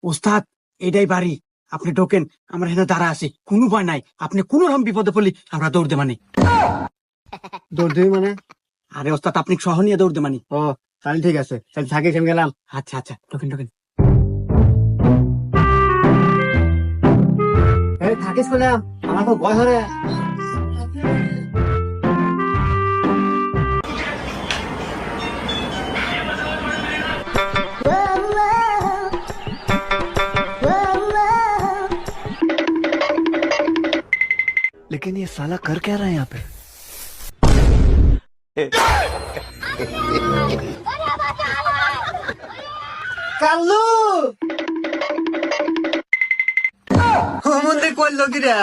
ওস্তাদ এটাই বাড়ি, আপনি ঢোকেন, আমরা এখানে দাঁড়া আছি, কোনো ভয় নাই, আপনি কোনো রকম বিপদে পড়লি আমরা দৌড় দে মানে। দৌড় দিবি মানে? আরে ওস্তাদ আপনি সহ নিয়ে দৌড় দে মানে। ও তাহলে ঠিক আছে, তাহলে থাকিস, আমি গেলাম। আচ্ছা আচ্ছা, ঢোকেন ঢোকেন। এই থাকিস বললাম, আমার তো ভয় ধরে। लेकिन ये साला कर क्या रहा है यहाँ पे? কাল্লু মন্দির করলো কিরা?